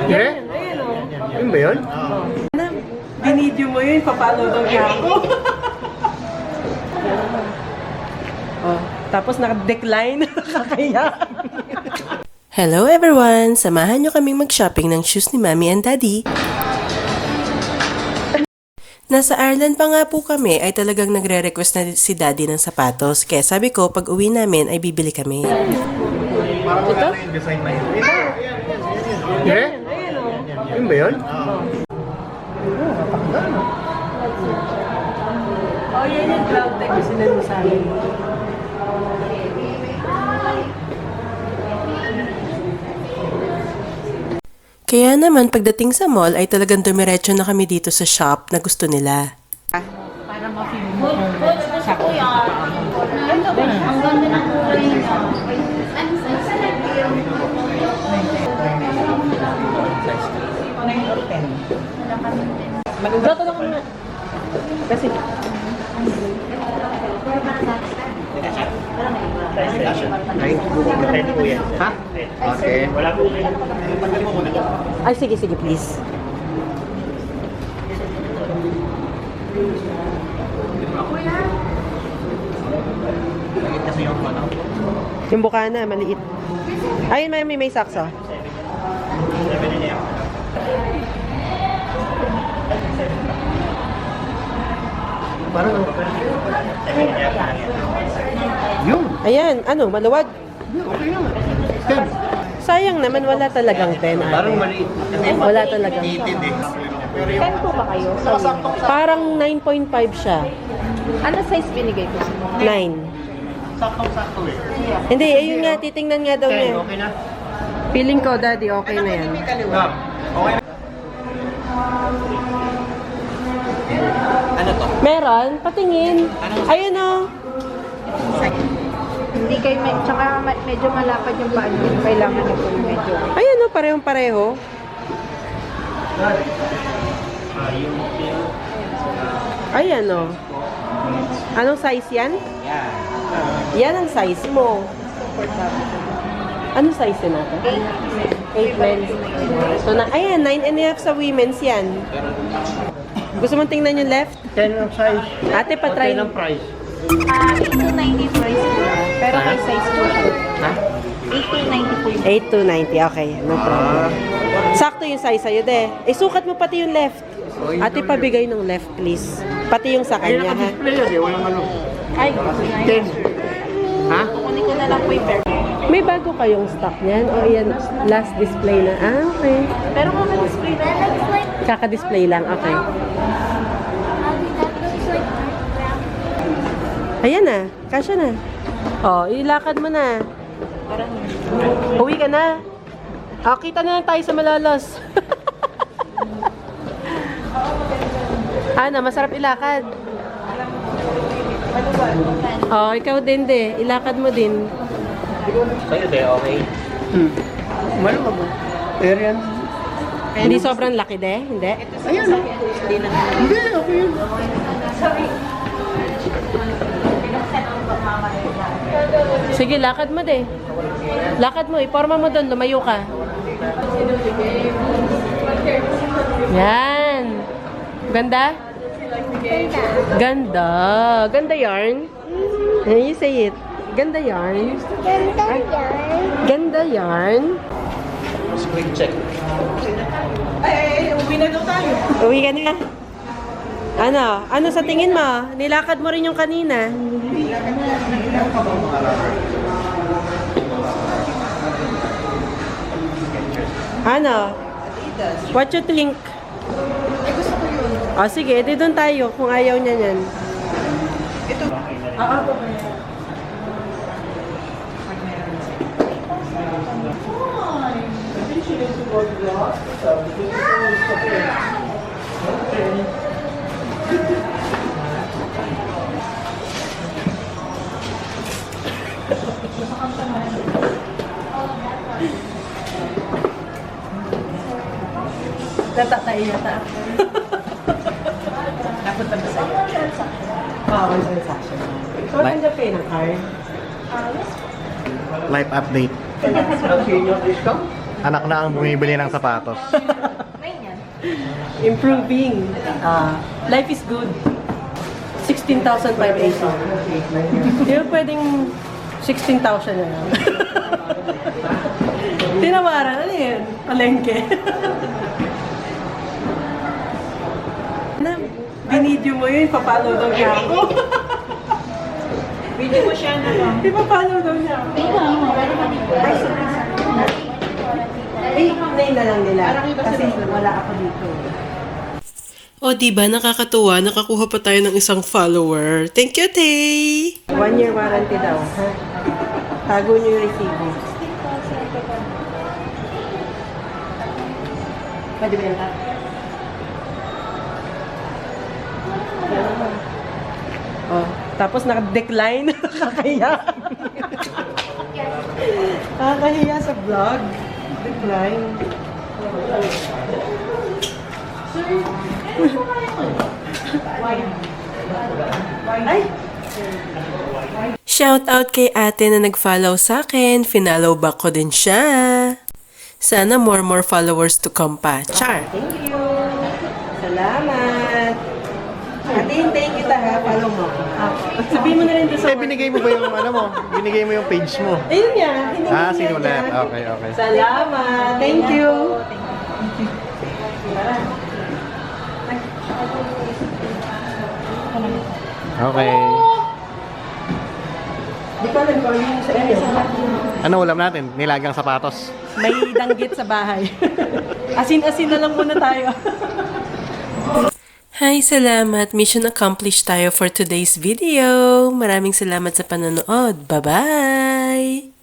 Eh? Ayan o. Yun ba yun? Binidyo mo yun, papalo daw niya ako. Oh, tapos naka-decline. Kakaya. Hello everyone! Samahan nyo kaming mag-shopping ng shoes ni Mommy and Daddy. Nasa Ireland pa nga po kami ay talagang nagre-request na si Daddy ng sapatos. Kaya sabi ko, pag uwi namin ay bibili kami. Parang wala na yung design na yun. Eh? Ayan o. Yun ba yun? Oh, yan yung cloud tech yung sinan mo sa akin. Kaya naman pagdating sa mall ay talagang dumiretso na kami dito sa shop na gusto nila. Para ma-feel mo kung sakto sa paa mo. Ganda ba? Ang ganda ng kulay niya. Ano size? 9 or 10. Magagato lang muna. Kasi, Ha? Okay. ay sige please. Yung bukana, maliit. Ayun, may sakso. Parang yun. Ayan, ano, maluwag. Okay naman. 10. Sayang naman, wala talagang 10. Parang maliit. Wala talagang. Itid eh. 10 po ba kayo? Parang 9.5 siya. Ano size binigay ko? 9. Saktong-sakto eh. Hindi, ayun nga, titingnan nga daw 10, niya. okay na? Feeling ko, daddy, okay na yan. Ma'am, okay na. Ano to? Meron? Patingin. Ayun o. Hindi kayo may, tsaka medyo malapad yung paa nyo. Kailangan nyo po yung medyo. Ayun o, parehong-pareho. Ayan o. Anong size yan? Yan ang size mo. Anong size yun natin? 8 men's. So, ayan, 9.5 sa women's yan. Gusto mong tingnan yung left? 10 ang size. Ate, patry. 10 ang price. 8 to 90 price po. Pero may size po siya. Ha? 8 to 90 po yun. 8 to 90. Okay, no problem. Sakto yung size sa'yo, de. Sukat mo pati yung left. Ate, pabigay ng left, please. Pati yung sa Hindi kanya, ha? naka-display yan eh. Walang ano. Ay, gusto na 10. Ha? Kukunin ko na lang po yung pair. May bago kayong stock niyan? O yan, last display na? Ah, okay. Pero kaka-display na. Kaka-display lang, okay. Ayan na, kasya na. O, ilakad mo na. Uwi ka na. O, kita na lang tayo sa Malolos. Ano, masarap ilakad. O, ikaw din, de. Ilakad mo din. Sa'yo de, okay? Malo ka ba? Pero yan. Hindi sobrang laki, de? Hindi? Ayan. Hindi, okay yun. Sige, lakad mo, de. Lakad mo, iporma mo doon, lumayo ka. Yan. Ganda? Ganda. Ganda yarn. You say it. Ganda yarn. Ganda yarn. Screen check. Uwi ka na. Ano? Ano sa tingin mo? Nilakad mo rin yung kanina. Ano? What you think? O sige, di doon tayo kung ayaw niya yan. Natatay yata ako. Napunta ba sa'yo? One transaction. So, tanggap kayo ng card? Live update. Senior discount? Anak na ang bumibili ng sapatos. Improving. Life is good. 16,580. Di ba pwedeng 16,000 na lang? Tinawaran. Ano yun? Palengke. Na, binidyo mo yun, papalo daw niya ako. Video mo siya na lang. Ipapalo daw niya ako. Ay, sorry. Eh, name na lang nila. Kasi wala ako dito. O diba, nakakatuwa, nakakuha pa tayo ng isang follower. Thank you, Tay! 1 year warranty daw. Ha? Tago niyo yung resibo. Pwede ba yun? Oh, tapos naka-decline. Kakahiya. Kakahiya sa vlog. Decline. Ay! Shout out kay ate na nag-follow sa akin. Finallow back ko din siya. Sana more followers to come pa. Char! Thank you. Salamat. Ate, hintayin kita ha. Follow mo. Sabihin mo na rin doon sa... Eh, binigay mo ba yung ano mo? Binigay mo yung page mo? Ayun niya. Hiningin niya sinulat. niya. Okay. Salamat. Thank you. Okay. Di ko alam kung ano yung sa inyo. Ano ulam natin? Nilagang sapatos. May danggit sa bahay. Asin-asin na lang muna tayo. Hi, salamat. Mission accomplished tayo for today's video. Maraming salamat sa panonood. Bye-bye!